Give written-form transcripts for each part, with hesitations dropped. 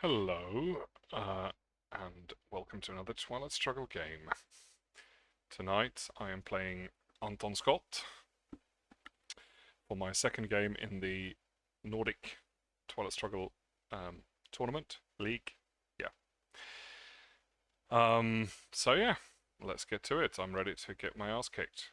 Hello, and welcome to another Twilight Struggle game. Tonight I am playing Anton Skott for my second game in the Nordic Twilight Struggle tournament league. Yeah. So yeah, let's get to it. I'm ready to get my ass kicked.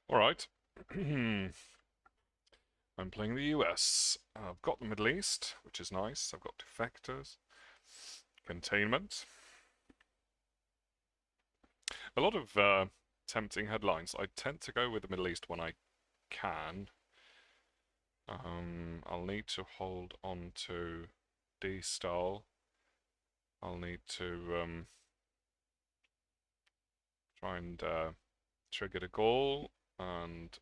All right. I'm playing the US. I've got the Middle East, which is nice. I've got defectors, containment. A lot of tempting headlines. I tend to go with the Middle East when I can. I'll need to hold on to D-style. I'll need to try and trigger the goal and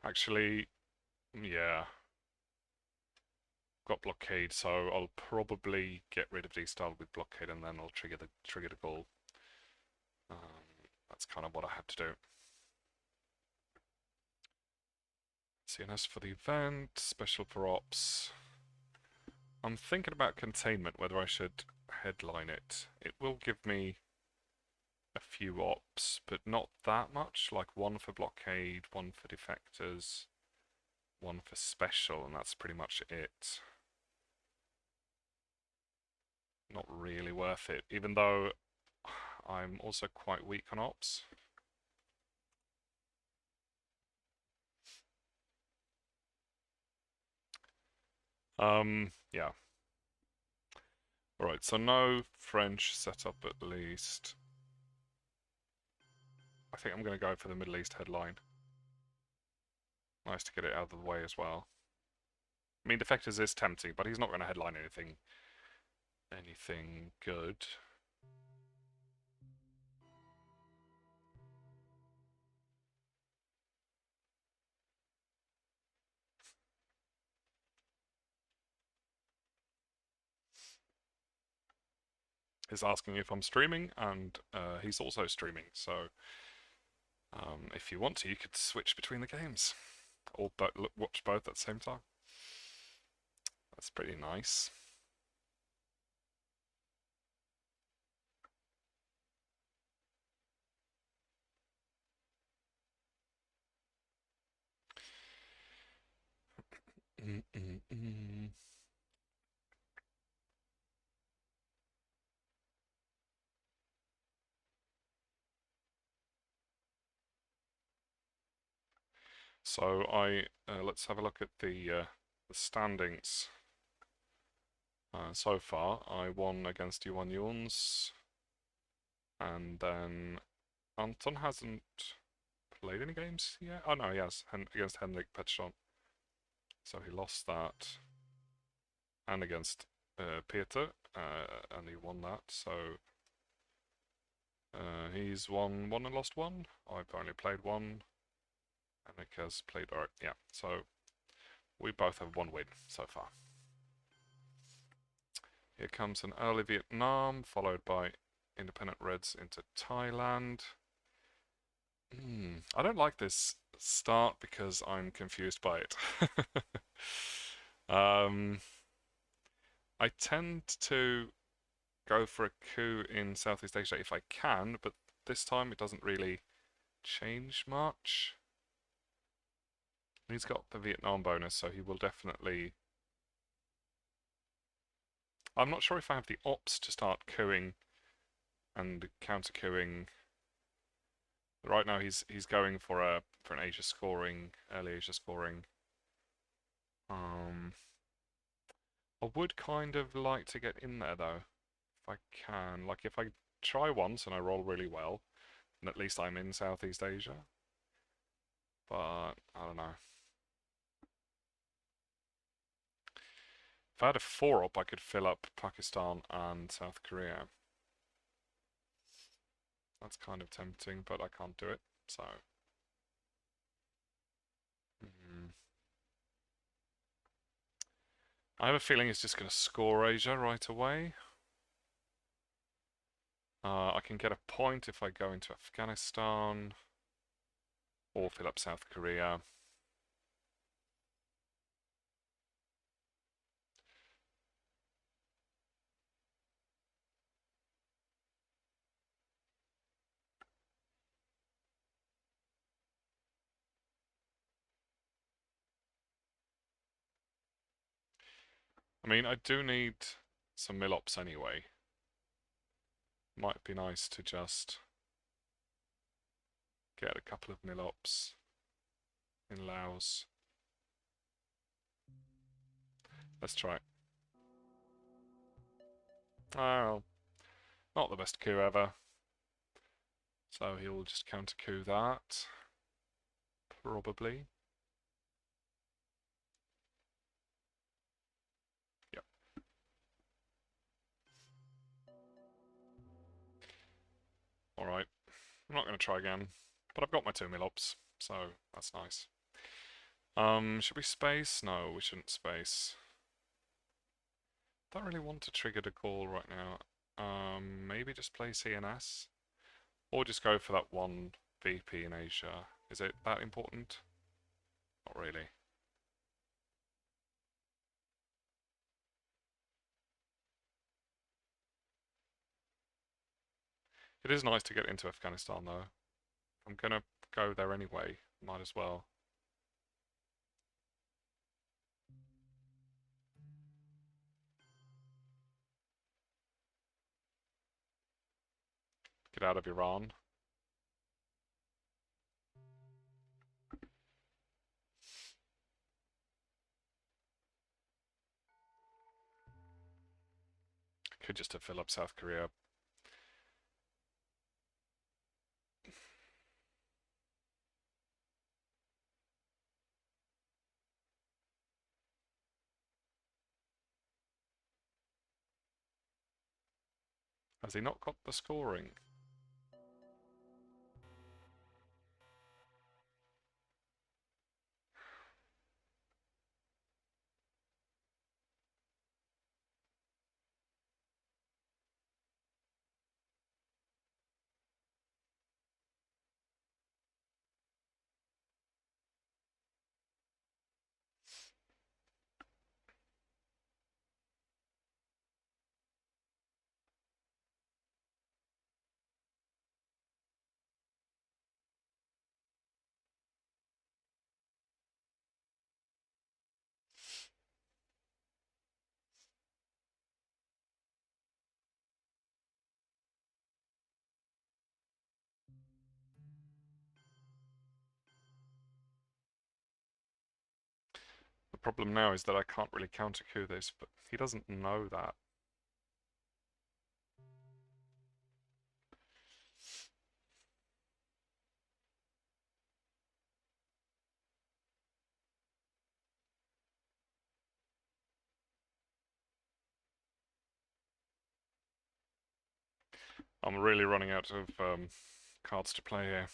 actually, yeah, got blockade, so I'll probably get rid of D-style with blockade and then I'll trigger the goal. That's kind of what I have to do. CNS for the event, special for ops. I'm thinking about containment, whether I should headline it. It will give me a few ops, but not that much, like one for blockade, one for defectors, one for special, and that's pretty much it. Not really worth it, even though I'm also quite weak on ops. Yeah. Alright, so no French setup at least. I think I'm going to go for the Middle East headline. Nice to get it out of the way as well. I mean, defectors is tempting, but he's not going to headline anything good. Is asking if I'm streaming, and he's also streaming, so if you want to, you could switch between the games, or watch both at the same time. That's pretty nice. So let's have a look at the standings. So far, I won against Johan Jons, and then Anton hasn't played any games yet. Oh no, he has against Henrik Pettersson. So he lost that, and against Peter, and he won that. So he's won one and lost one. I've only played one. Henrik has played. Alright, yeah. So we both have one win so far. Here comes an early Vietnam, followed by independent Reds into Thailand. I don't like this start because I'm confused by it. I tend to go for a coup in Southeast Asia if I can, but this time it doesn't really change much. He's got the Vietnam bonus, so he will definitely... I'm not sure if I have the ops to start coupping and counter-coupping. Right now he's going for an Asia scoring, early Asia scoring. I would kind of like to get in there though, if I can. Like if I try once and I roll really well, then at least I'm in Southeast Asia. but I don't know. If I had a 4-up, I could fill up Pakistan and South Korea. That's kind of tempting, but I can't do it, so... I have a feeling it's just going to score Asia right away. I can get a point if I go into Afghanistan or fill up South Korea. I mean, I do need some mill-ops anyway. Might be nice to just get a couple of mill-ops in Laos. Let's try it. Oh, not the best coup ever. So he'll just counter coup that. Probably. Yep. Alright. I'm not going to try again. But I've got my 2 mill-ops, so that's nice. Should we space? No, we shouldn't space. Don't really want to trigger the call right now. Maybe just play CNS? Or just go for that 1 VP in Asia. Is it that important? Not really. It is nice to get into Afghanistan though. I'm gonna go there anyway, might as well. Get out of Iran. Could just have filled up South Korea. Has he not got the scoring? The problem now is that I can't really counter coup this, but he doesn't know that. I'm really running out of cards to play here.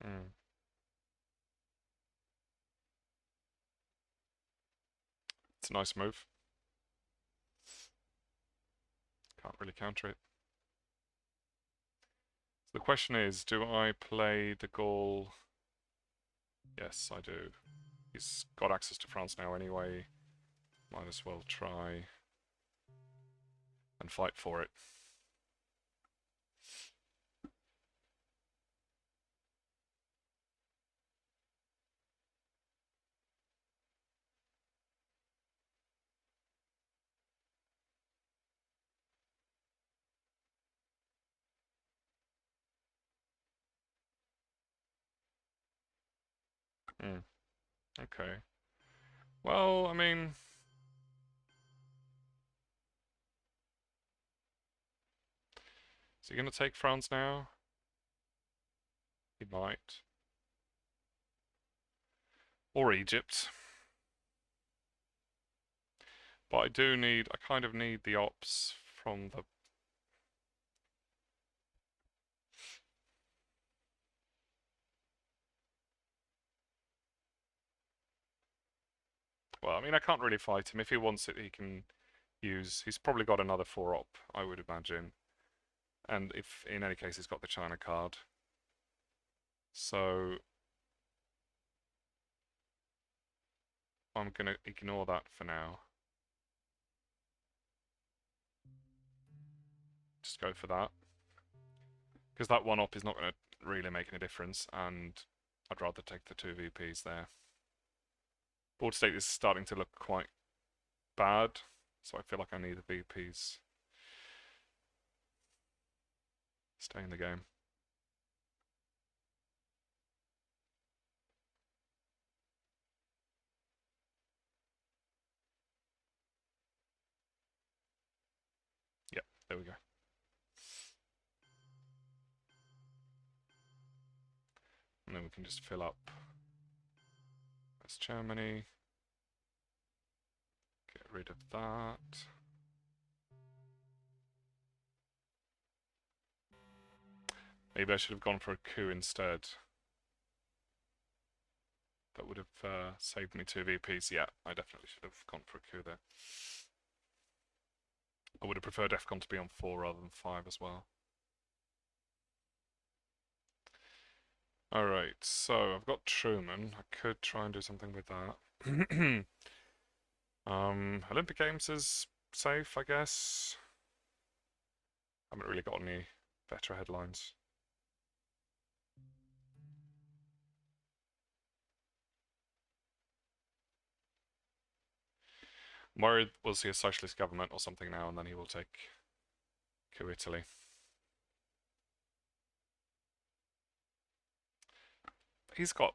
Mm. It's a nice move. Can't really counter it. So the question is, do I play the Gaul? Yes, I do. He's got access to France now anyway. Might as well try and fight for it. Mm. Okay. Well, I mean... Is he going to take France now? He might. Or Egypt. But I kind of need the ops from the... Well, I mean, I can't really fight him. If he wants it, he can use... He's probably got another 4-op, I would imagine. And if, in any case, he's got the China card. So... I'm going to ignore that for now. Just go for that. Because that 1-op is not going to really make any difference, and I'd rather take the 2 VPs there. Board state is starting to look quite bad, so I feel like I need the VPs. Stay in the game. Yep, there we go. And then we can just fill up. That's Germany. Get rid of that. Maybe I should have gone for a coup instead. That would have saved me 2 VPs. Yeah, I definitely should have gone for a coup there. I would have preferred FCON to be on 4 rather than 5 as well. Alright, so I've got Truman. I could try and do something with that. Olympic Games is safe, I guess. Haven't really got any better headlines. I'm worried we'll see a socialist government or something now, and then he will take coup Italy. He's got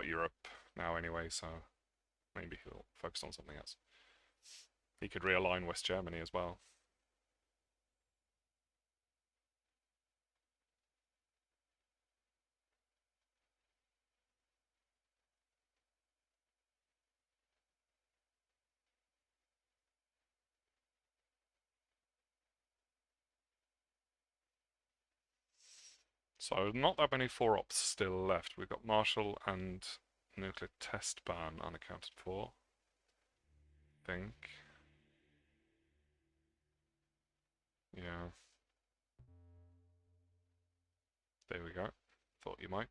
Europe now anyway, so maybe he'll focus on something else. He could realign West Germany as well. So not that many 4-ops still left. We've got Marshall and nuclear test ban unaccounted for. I think. Yeah. There we go. Thought you might.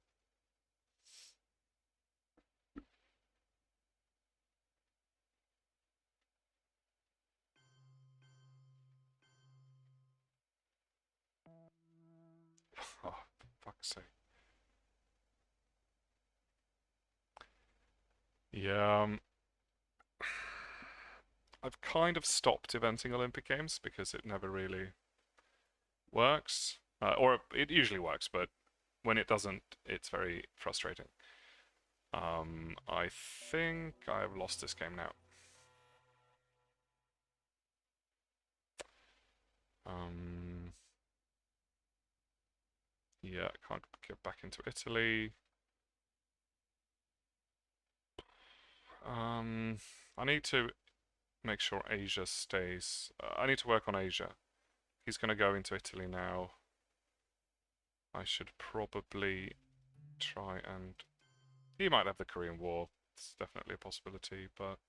Oh, for fuck's sake. Yeah, I've kind of stopped eventing Olympic Games because it never really works. Or it usually works, but when it doesn't, it's very frustrating. I think I've lost this game now. Yeah, can't get back into Italy. I need to make sure Asia stays. I need to work on Asia. He's going to go into Italy now. I should probably try and... He might have the Korean War. It's definitely a possibility, but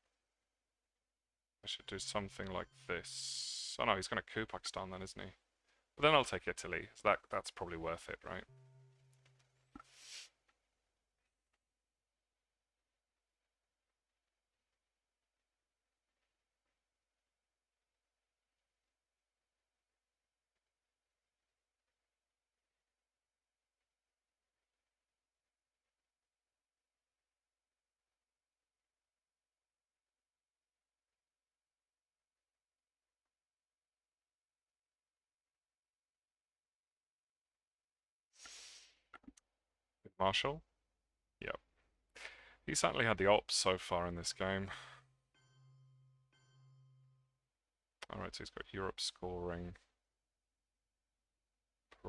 I should do something like this. Oh no, he's going to coup Pakistan then, isn't he? But then I'll take Italy. So that's probably worth it, right? Marshall? Yep. He certainly had the ops so far in this game. Alright, so he's got Europe scoring.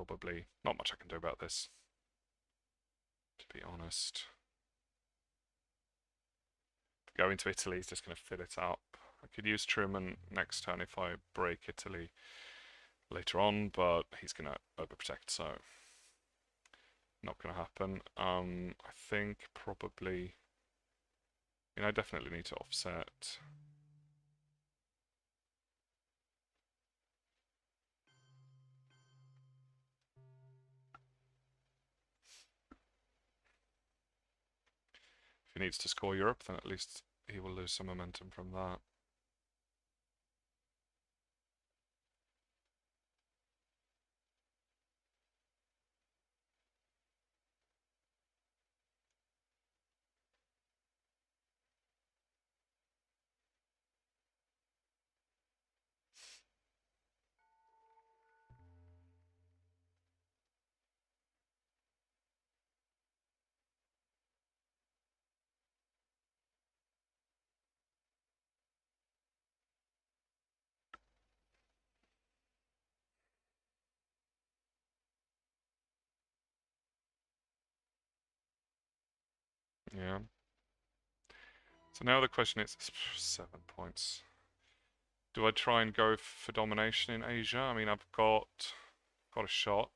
probably not much I can do about this, to be honest. Going to Italy is just going to fill it up. I could use Truman next turn if I break Italy later on, but he's going to overprotect, so not going to happen. I think probably, I definitely need to offset. If he needs to score Europe, then at least he will lose some momentum from that. Yeah. So now the question is 7 points. Do I try and go for domination in Asia? I mean, I've got a shot.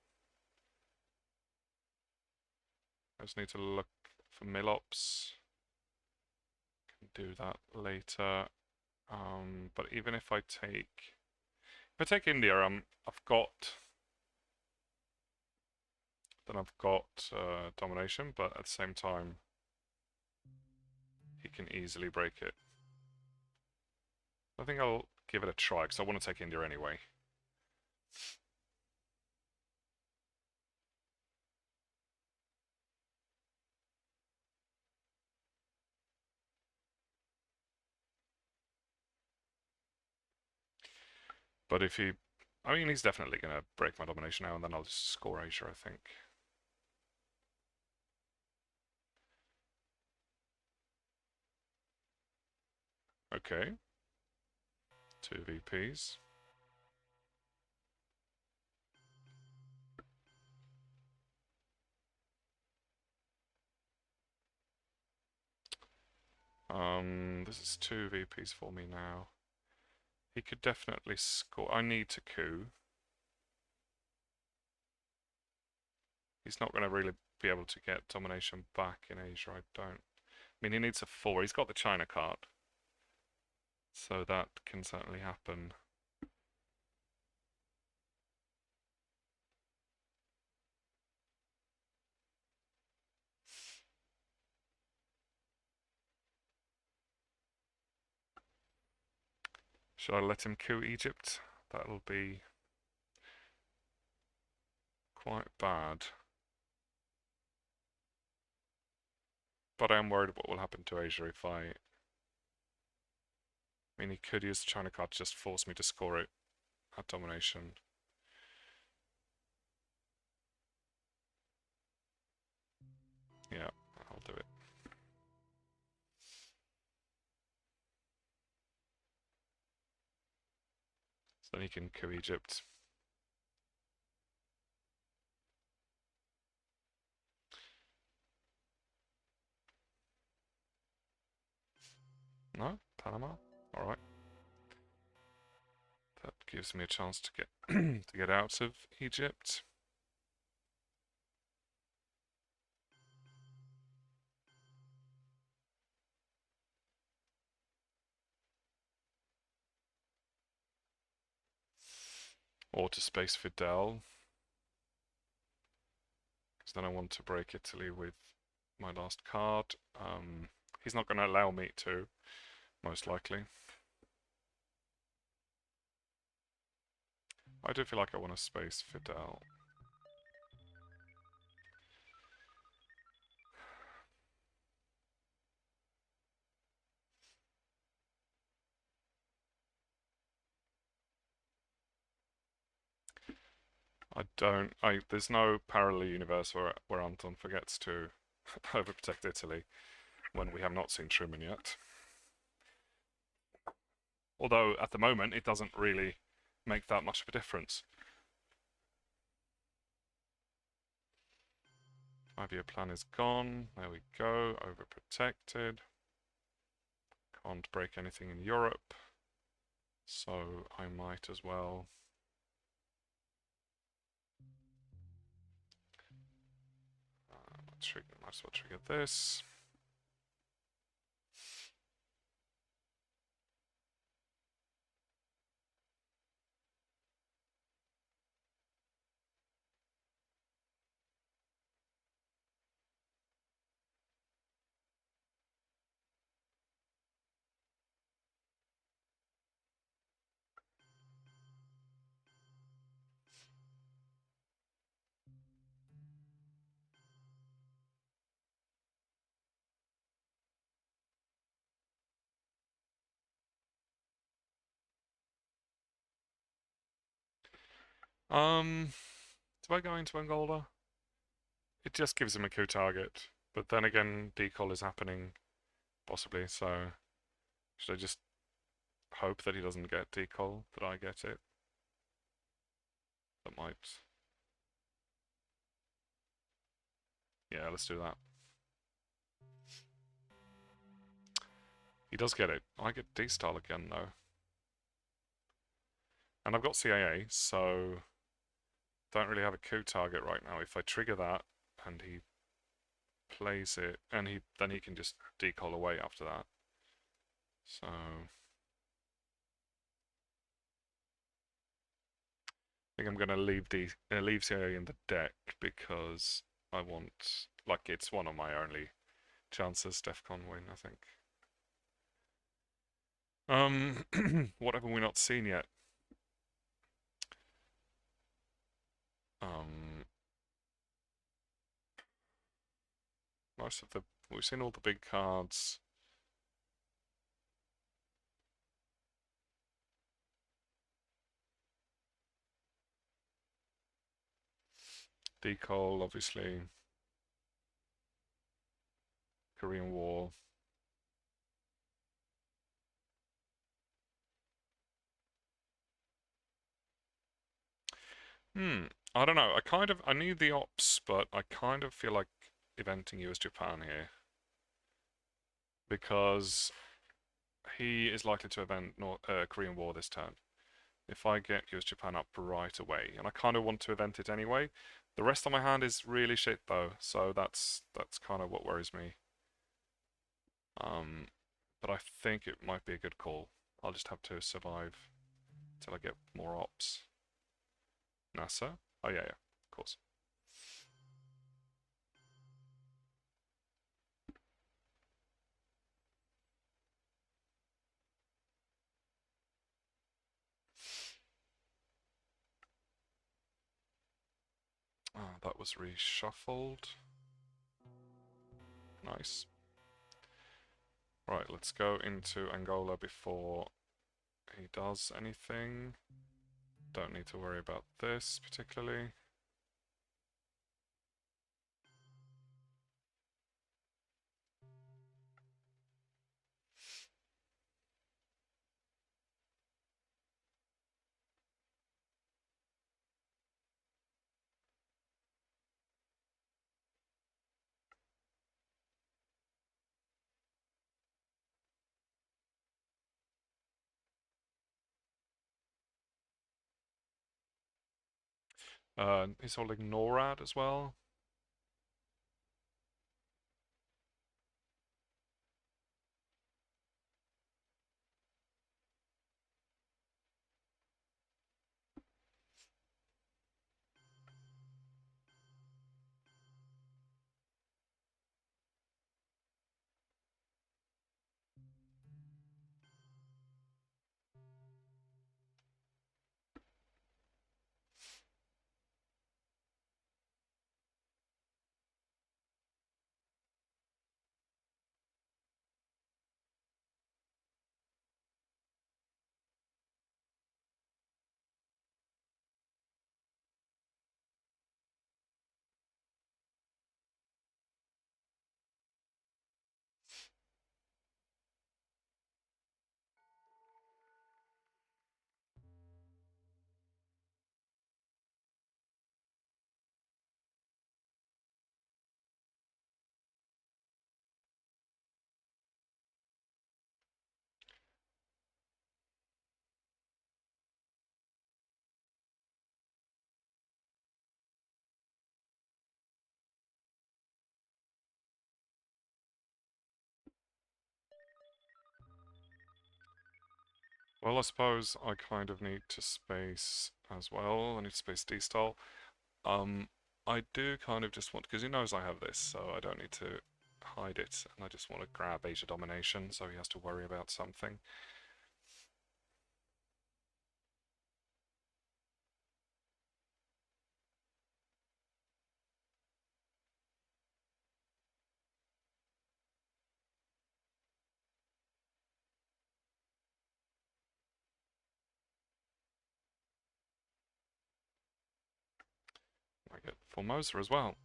I just need to look for Milops. Can do that later. But even if I take India, I've got domination, but at the same time, he can easily break it. I think I'll give it a try because I want to take India anyway. But if he, I mean, he's definitely going to break my domination now, and then I'll just score Asia, I think. Okay. 2 VPs. This is 2 VPs for me now. He could definitely score. I need to coup. He's not going to really be able to get domination back in Asia, I don't. I mean, he needs a 4. He's got the China card. So that can certainly happen. Should I let him coup Egypt? That'll be quite bad. But I am worried what will happen to Asia if I mean, he could use the China card to just force me to score it at domination. Yeah, I'll do it. So then he can coup Egypt. No? Panama? Alright. That gives me a chance to get to get out of Egypt. Or to space Fidel. Because then I want to break Italy with my last card. He's not going to allow me to, most likely. I do feel like I want to space Fidel. There's no parallel universe where Anton forgets to overprotect Italy when we have not seen Truman yet. Although, at the moment, it doesn't really make that much of a difference. 5-year plan is gone. There we go. Overprotected. Can't break anything in Europe. So I might as well. Might as well trigger this. Do I go into Angola? It just gives him a coup target, but then again, decall is happening, possibly, so should I just hope that he doesn't get decall, that I get it? That might... Yeah, let's do that. He does get it. I get D-style again, though. And I've got CAA, so don't really have a coup target right now. If I trigger that and he plays it, and then he can just decall away after that. So I think I'm gonna leave CAA in the deck because I want, like, it's one of my only chances DEFCON win, I think. What have we not seen yet? Most of the we've seen all the big cards. Decall, obviously. Korean War. I don't know. I knew the ops, but I kind of feel like eventing US Japan here. Because he is likely to event Korean War this turn. If I get US Japan up right away, and I kind of want to event it anyway. The rest of my hand is really shit though, so that's kind of what worries me. But I think it might be a good call. I'll just have to survive till I get more ops. NASA? Oh yeah, of course. Oh, that was reshuffled. Nice. Right, let's go into Angola before he does anything. Don't need to worry about this particularly. He's holding NORAD as well. Well, I suppose I kind of need to space as well. I need to space D-style. Um, I do kind of just want, because he knows I have this, so I don't need to hide it, and I just want to grab Asia domination, so he has to worry about something. I get Formosa as well.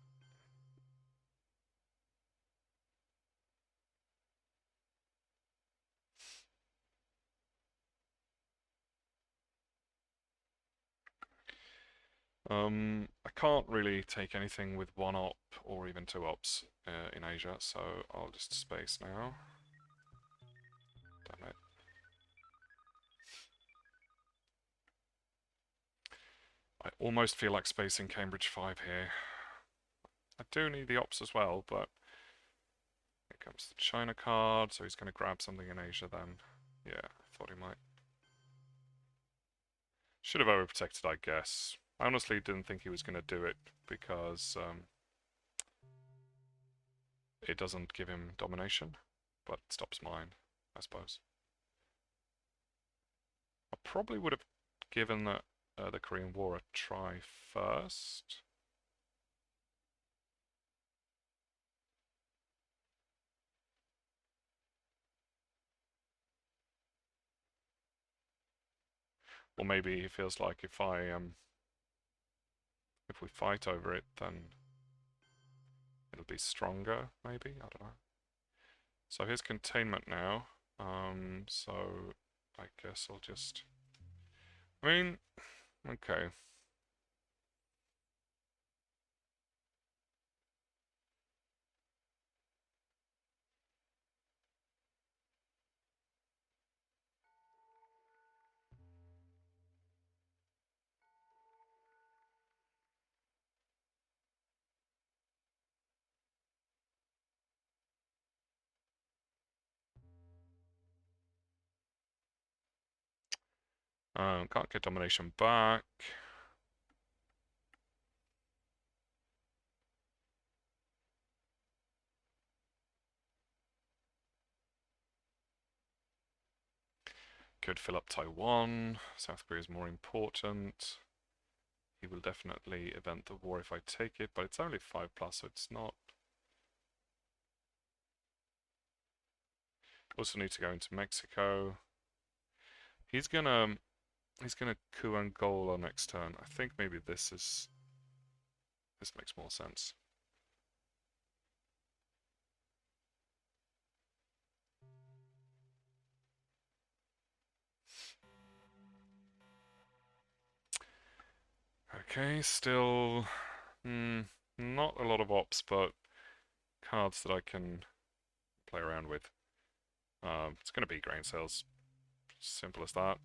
I can't really take anything with one op or even two ops in Asia, so I'll just space now. Damn it. I almost feel like spacing Cambridge 5 here. I do need the ops as well, but here comes the China card, so he's going to grab something in Asia then. Yeah, I thought he might. Should have overprotected, I guess. I honestly didn't think he was going to do it because it doesn't give him domination, but it stops mine, I suppose. I probably would have given the Korean War a try first. Or maybe he feels like if we fight over it, then it'll be stronger, maybe? I don't know. So here's containment now. So I guess I'll just... I mean, okay. Can't get domination back. Could fill up Taiwan. South Korea is more important. He will definitely event the war if I take it, but it's only 5+, so it's not. Also need to go into Mexico. He's gonna coup Angola next turn. I think maybe this makes more sense. Okay, still not a lot of ops, but cards that I can play around with. It's going to be grain sales. Simple as that.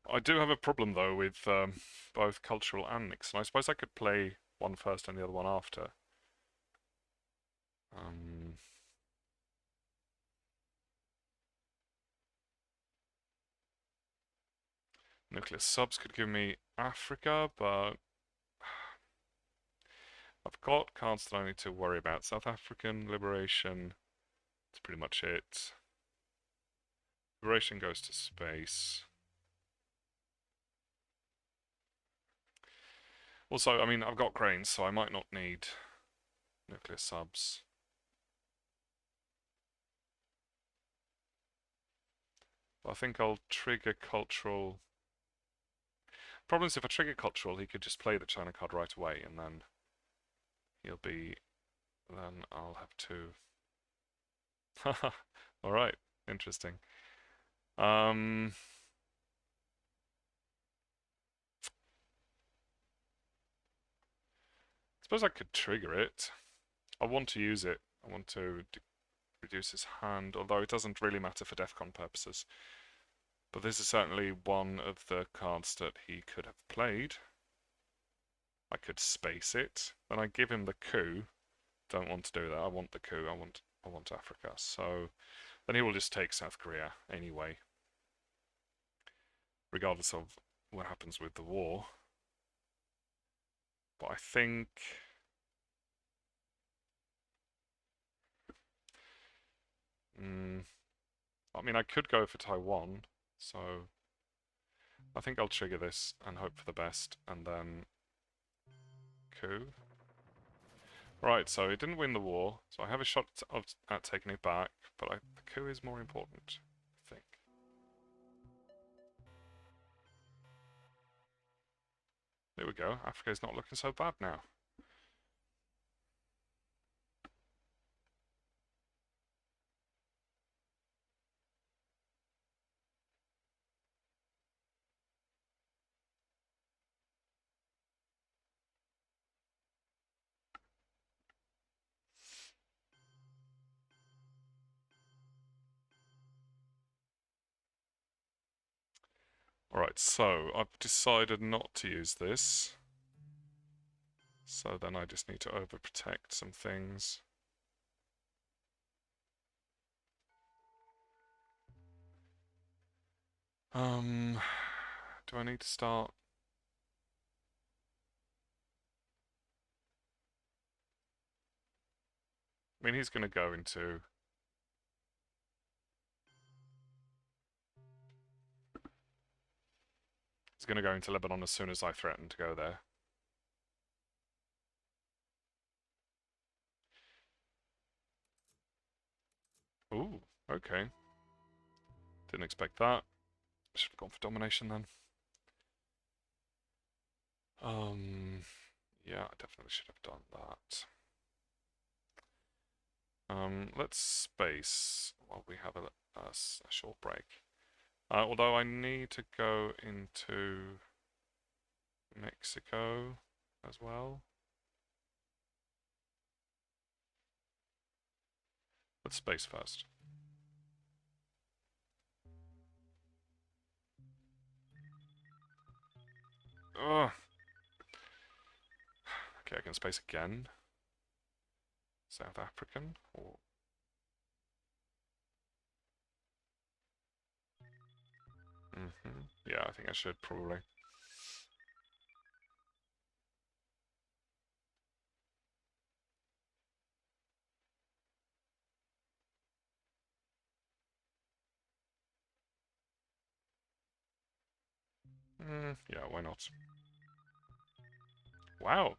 I do have a problem though with both cultural and Nixon. I suppose I could play one first and the other one after. Nuclear subs could give me Africa, but I've got cards that I need to worry about. South African Liberation, that's pretty much it. Liberation goes to space. Also, I mean, I've got grains, so I might not need nuclear subs. But I think I'll trigger cultural. Problem is, if I trigger cultural, he could just play the China card right away, and then he'll be. Then I'll have to. Haha. All right. Interesting. Suppose I could trigger it. I want to use it. I want to reduce his hand, although it doesn't really matter for DEFCON purposes. But this is certainly one of the cards that he could have played. I could space it. Then I give him the coup. Don't want to do that. I want the coup. I want Africa. So then he will just take South Korea anyway, regardless of what happens with the war. But I think I mean, I could go for Taiwan, so I think I'll trigger this and hope for the best, and then coup. Right, so it didn't win the war, so I have a shot at taking it back, but the coup is more important, I think. There we go. Africa's not looking so bad now. Alright, so I've decided not to use this. So then I just need to overprotect some things. Do I need to start? I mean, he's going to go into... He's going to go into Lebanon as soon as I threaten to go there. Ooh, okay. Didn't expect that. Should have gone for domination then. Yeah, I definitely should have done that. Let's space while we have a short break. Although I need to go into Mexico as well. Let's space first. Ugh. Okay, I can space again. South African or yeah, I think I should probably. Yeah, why not? Wow,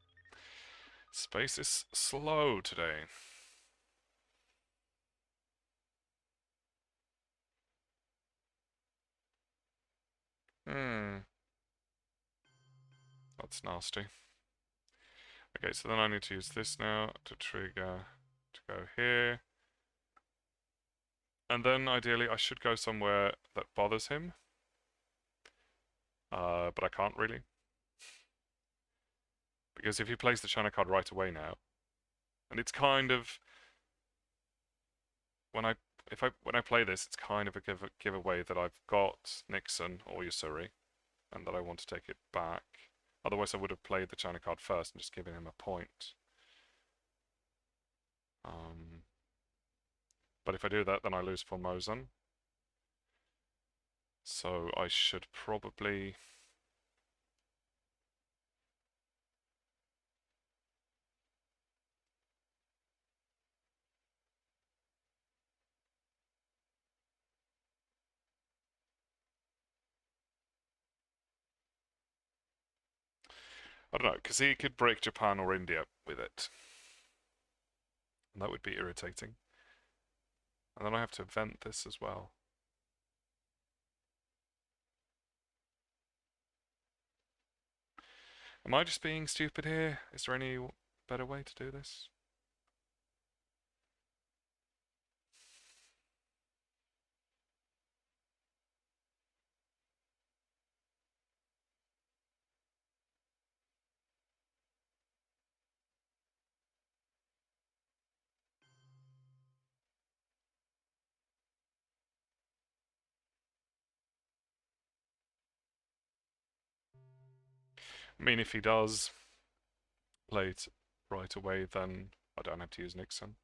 space is slow today. That's nasty. Okay, so then I need to use this now to trigger to go here. And then ideally I should go somewhere that bothers him. But I can't really. Because if he plays the China card right away now, and it's kind of when I play this, it's kind of a giveaway that I've got Nixon or Yusuri, and that I want to take it back. Otherwise, I would have played the China card first and just given him a point. But if I do that, then I lose Formosan. So I should probably... I don't know, because he could break Japan or India with it. And that would be irritating. And then I have to vent this as well. Am I just being stupid here? Is there any better way to do this? I mean, if he does play it right away, then I don't have to use Nixon.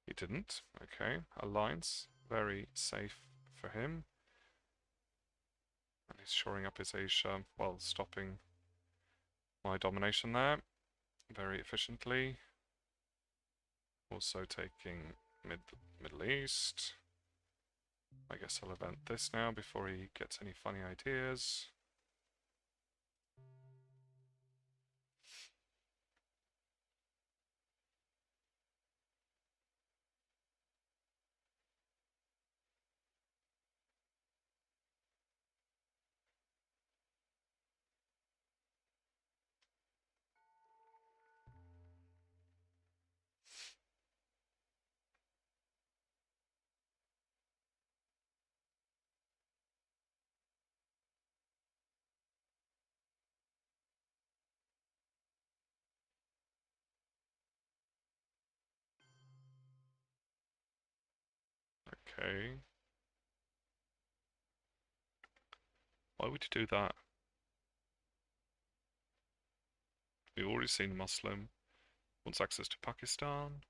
He didn't. Okay, alliance, very safe for him. And he's shoring up his Asia while stopping my domination there very efficiently. Also taking Middle East. I guess I'll event this now before he gets any funny ideas. Okay. Why would you do that? We've already seen Muslim. Wants access to Pakistan.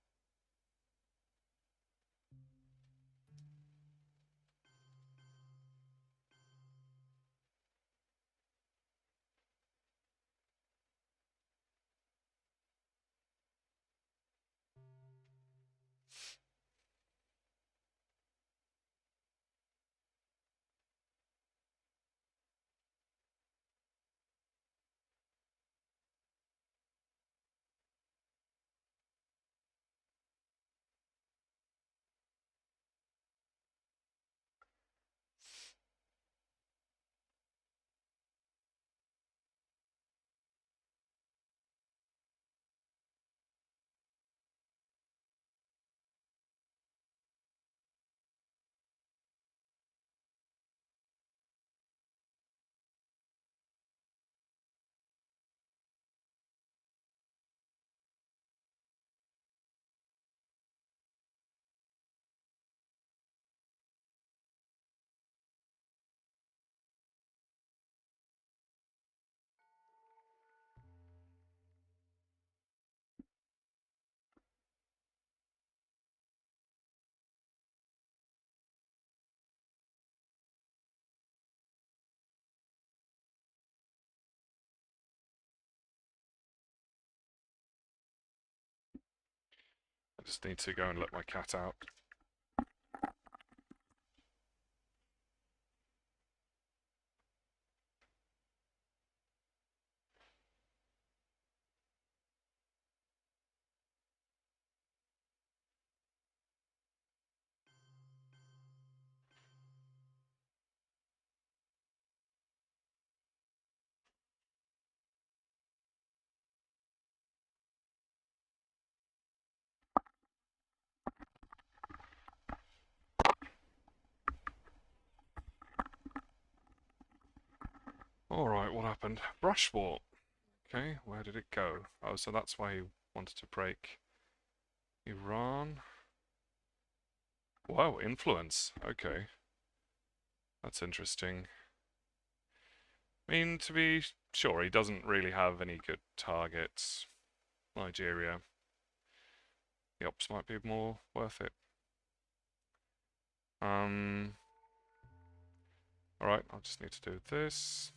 I just need to go and let my cat out. Alright, what happened? Brushwort. Okay, where did it go? Oh, so that's why he wanted to break Iran. Wow, influence. Okay. That's interesting. I mean, to be sure, he doesn't really have any good targets. Nigeria. The ops might be more worth it. Alright, I'll just need to do this.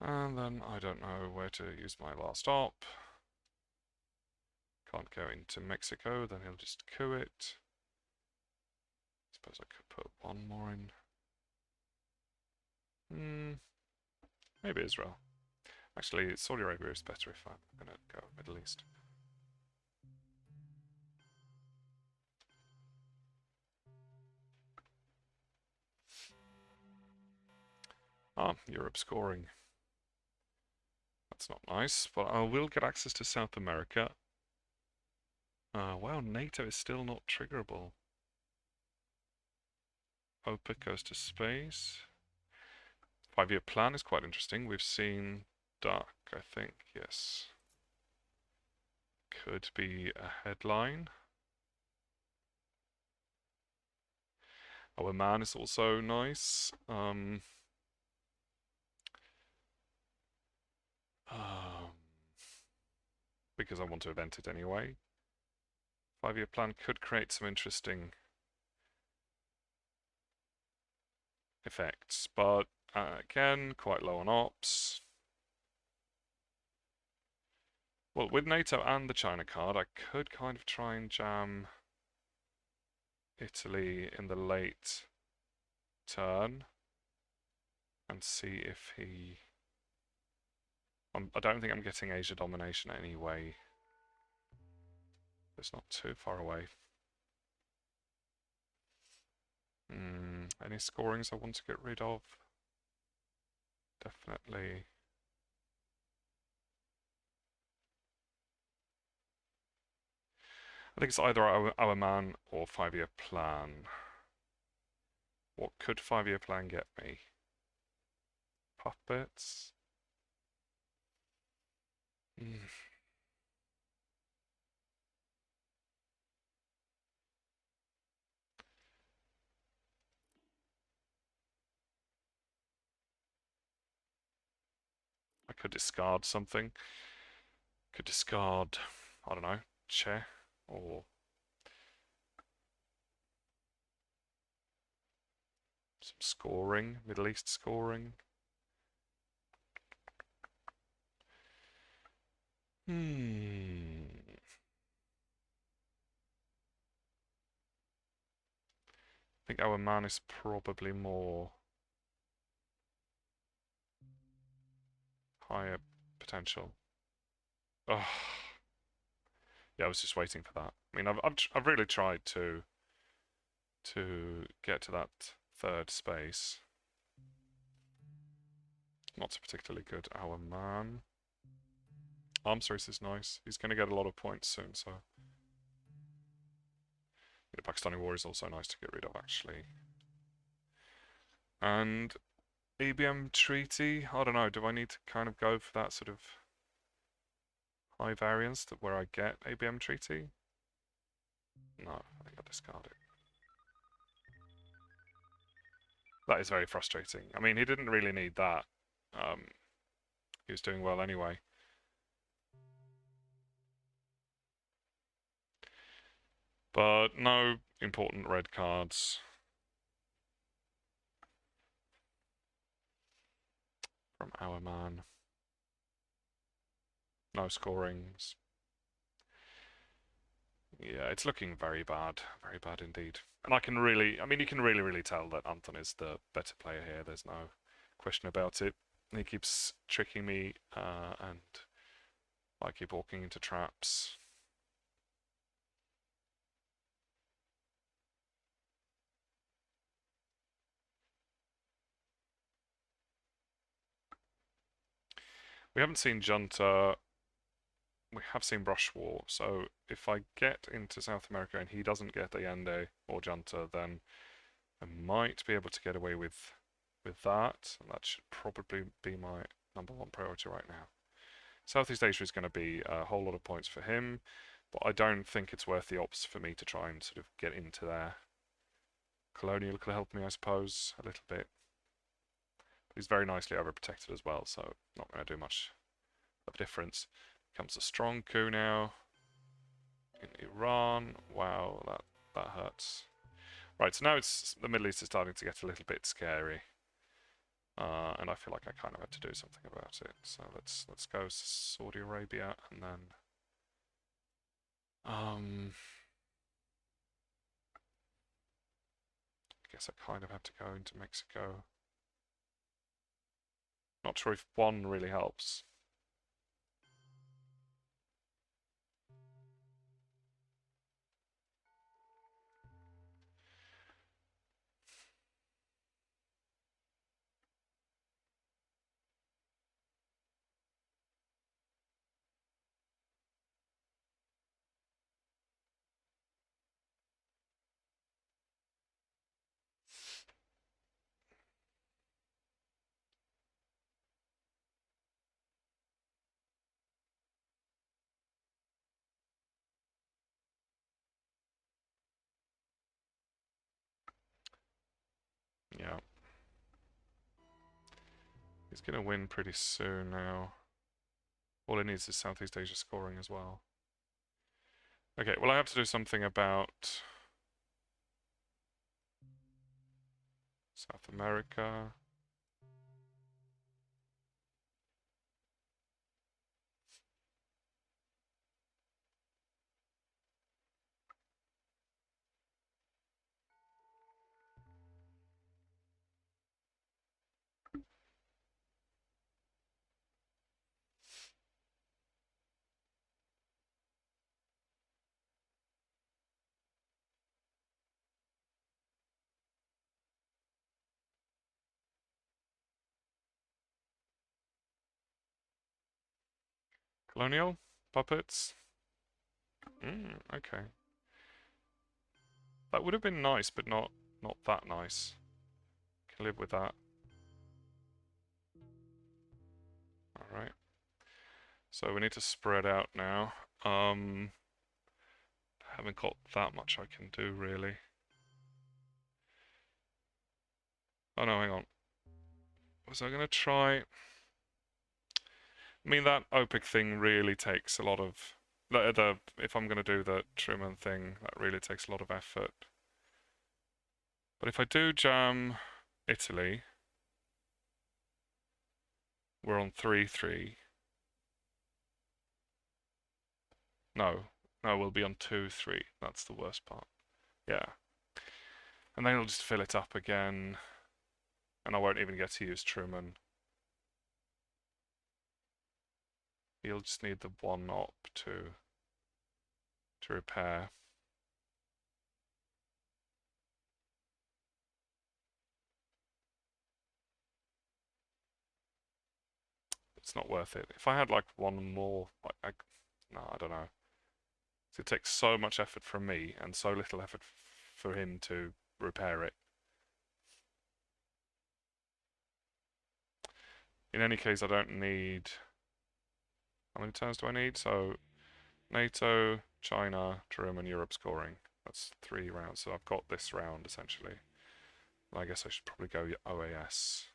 And then I don't know where to use my last op. Can't go into Mexico, then he'll just coup it. Suppose I could put one more in. Maybe Israel. Actually, Saudi Arabia is better if I'm gonna go Middle East. Ah, Europe scoring. That's not nice, but I will get access to South America. Wow, NATO is still not triggerable. OPEC goes to space. 5-year plan is quite interesting. We've seen Duck, I think, yes. Could be a headline. Our man is also nice. Because I want to event it anyway. 5-year plan could create some interesting effects, but again, quite low on ops. Well, with NATO and the China card, I could kind of try and jam Italy in the late turn and see if he... I don't think I'm getting Asia domination anyway. It's not too far away. Any scorings I want to get rid of? Definitely. I think it's either our man or 5-year plan. What could 5-year plan get me? Puppets? I could discard something. Could discard, I don't know, Che or some scoring, Middle East scoring. I think our man is probably more higher potential. Oh, yeah, I was just waiting for that. I mean, I've really tried to get to that third space. Not so particularly good. Our man. Arms race is nice. He's going to get a lot of points soon, so. The Pakistani war is also nice to get rid of, actually. And ABM treaty, I don't know, do I need to kind of go for that sort of high variance where I get ABM treaty? No, I think I'll discard it. That is very frustrating. I mean, he didn't really need that. He was doing well anyway. But no important red cards from our man. No scorings. Yeah, it's looking very bad indeed. And I mean, you can really tell that Anton is the better player here. There's no question about it. He keeps tricking me, and I keep walking into traps. We haven't seen Junta. We have seen Brush War, so if I get into South America and he doesn't get Allende or Junta, then I might be able to get away with that, and that should probably be my #1 priority right now. Southeast Asia is going to be a whole lot of points for him, but I don't think it's worth the ops for me to try and sort of get into there. Colonial could help me, I suppose, a little bit. But he's very nicely overprotected as well, so not going to do much of a difference. Comes a strong coup now in Iran. Wow, that hurts. Right, so now it's the Middle East is starting to get a little bit scary, and I feel like I kind of have to do something about it. So let's go Saudi Arabia, and then I guess I kind of have to go into Mexico. Not sure if one really helps. He's going to win pretty soon now. All it needs is Southeast Asia scoring as well. Okay, well I have to do something about South America. Colonial? Puppets? Okay. That would have been nice, but not that nice. Can live with that. Alright. So we need to spread out now. Haven't got that much I can do, really. Oh no, hang on. Was I going to try... I mean, that OPIC thing really takes a lot of... if I'm going to do the Truman thing, that really takes a lot of effort. But if I do jam Italy, we're on 3-3. No, we'll be on 2-3. That's the worst part. Yeah. And then he'll just fill it up again. And I won't even get to use Truman. He'll just need the one op to repair. It's not worth it. If I had like one more, no, I don't know. It takes so much effort from me and so little effort for him to repair it. In any case, I don't need... How many turns do I need? So, NATO, China, Germany, Europe scoring. That's 3 rounds, so I've got this round, essentially. I guess I should probably go OAS.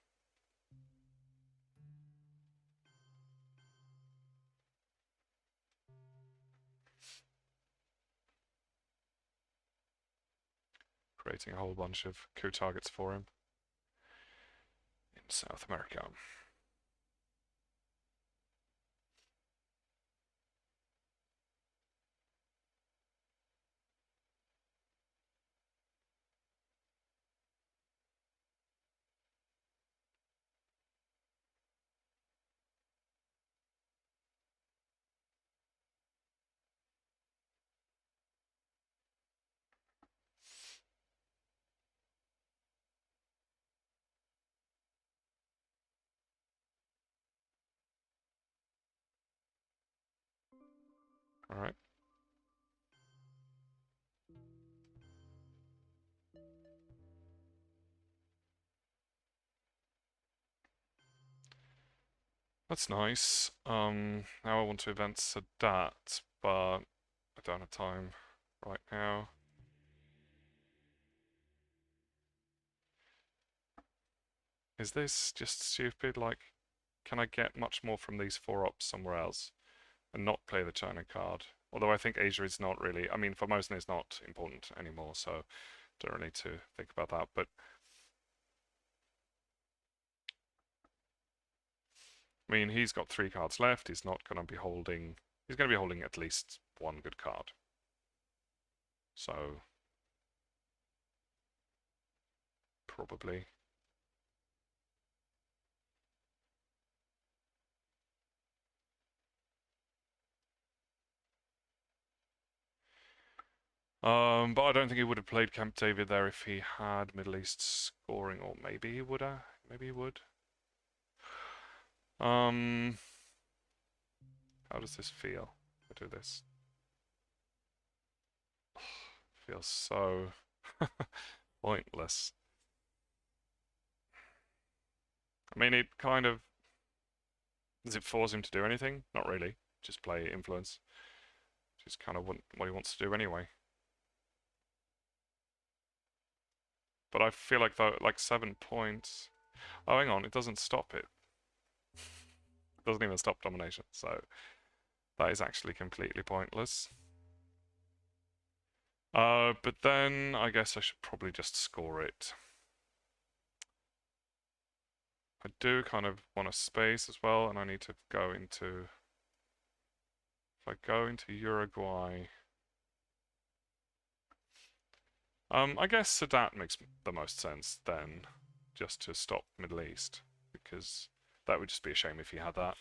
Creating a whole bunch of coup targets for him in South America. All right. That's nice. Now I want to event Sadat, but I don't have time right now. Is this just stupid? Like, can I get much more from these 4 ops somewhere else and not play the China card? Although I think Asia is not really, I mean, Formosan is not important anymore, so don't really need to think about that. But I mean, he's got 3 cards left. He's not going to be holding, he's going to be holding at least 1 good card. So, probably. But I don't think he would have played Camp David there if he had Middle East scoring, or maybe he would have. Maybe he would. How does this feel? I do this. Feels so pointless. I mean, it kind of... Does it force him to do anything? Not really. Just play influence. Which is kind of what he wants to do anyway. But I feel like, though, like 7 points... Oh, hang on, it doesn't stop it. Doesn't even stop domination, so that is actually completely pointless. But then I guess I should probably just score it. I do kind of want a space as well, and I need to go into... If I go into Uruguay... I guess Sadat makes the most sense then, just to stop Middle East, because that would just be a shame if he had that.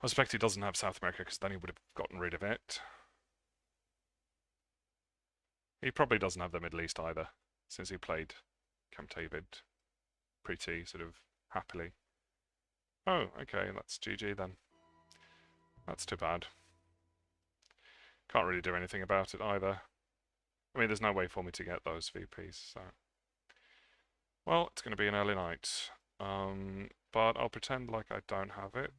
I suspect he doesn't have South America, because then he would have gotten rid of it. He probably doesn't have the Middle East either, since he played Camp David pretty sort of happily. Oh, okay, that's GG then. That's too bad. Can't really do anything about it either. I mean, there's no way for me to get those VPs, so... Well, it's going to be an early night. But I'll pretend like I don't have it.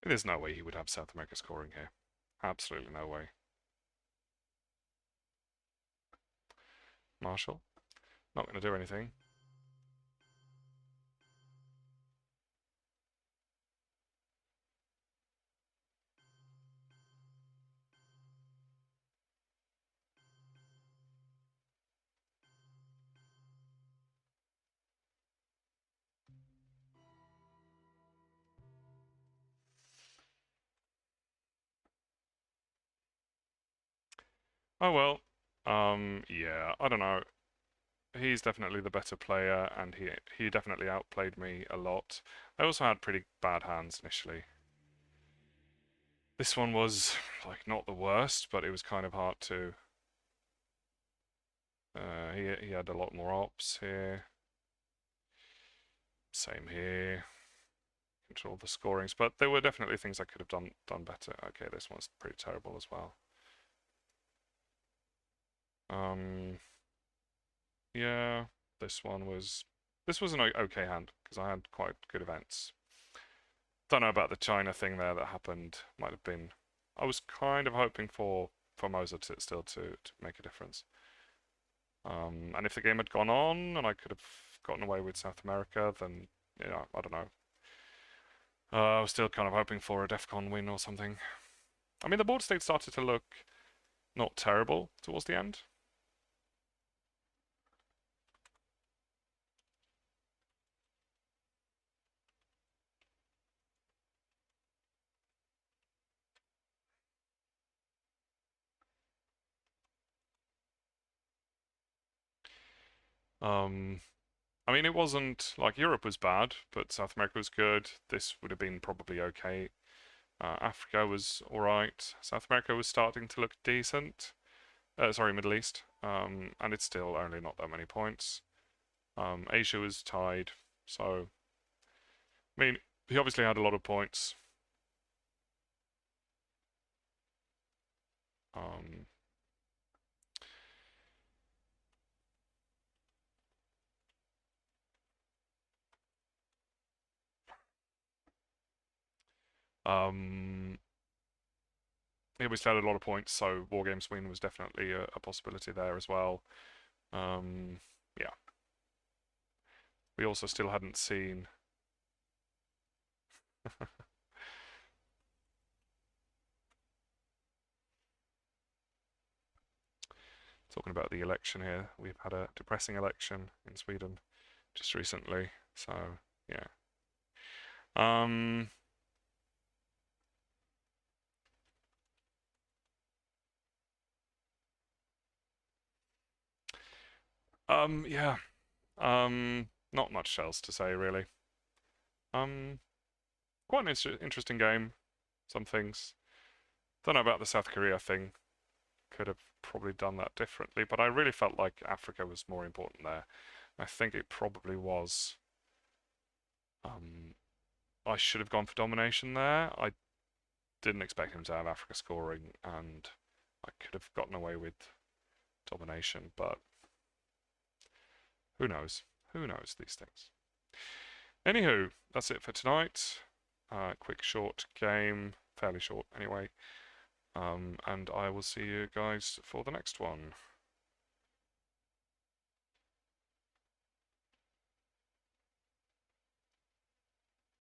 There's no way he would have South America scoring here. Absolutely no way. Marshall? Not going to do anything. Oh well. Yeah, I don't know. He's definitely the better player, and he definitely outplayed me a lot. I also had pretty bad hands initially. This one was, like, not the worst, but it was kind of hard to... he had a lot more ops here. Same here. Control the scorings, but there were definitely things I could have done better. Okay, this one's pretty terrible as well. Yeah, this was an okay hand because I had quite good events. Don't know about the China thing there that happened. Might have been. I was kind of hoping for Formosa to still to make a difference. And if the game had gone on and I could have gotten away with South America, then yeah, I don't know. I was still kind of hoping for a DEFCON win or something. I mean, the board state started to look not terrible towards the end. I mean, it wasn't like Europe was bad, but South America was good. This would have been probably okay. Africa was all right. South America was starting to look decent. Sorry, Middle East. And it's still only not that many points. Asia was tied. So, I mean, he obviously had a lot of points. Um, Yeah, we still had a lot of points, so War Games win was definitely a possibility there as well. Yeah. We also still hadn't seen. Talking about the election here, we've had a depressing election in Sweden just recently, so yeah. Um, yeah. Not much else to say really. Um, Quite an interesting game. Some things. Don't know about the South Korea thing. Could have probably done that differently, but I really felt like Africa was more important there. I think it probably was. I should have gone for domination there. I didn't expect him to have Africa scoring, and I could have gotten away with domination, but who knows? Who knows these things? Anywho, that's it for tonight. Quick, short game, fairly short anyway. And I will see you guys for the next one.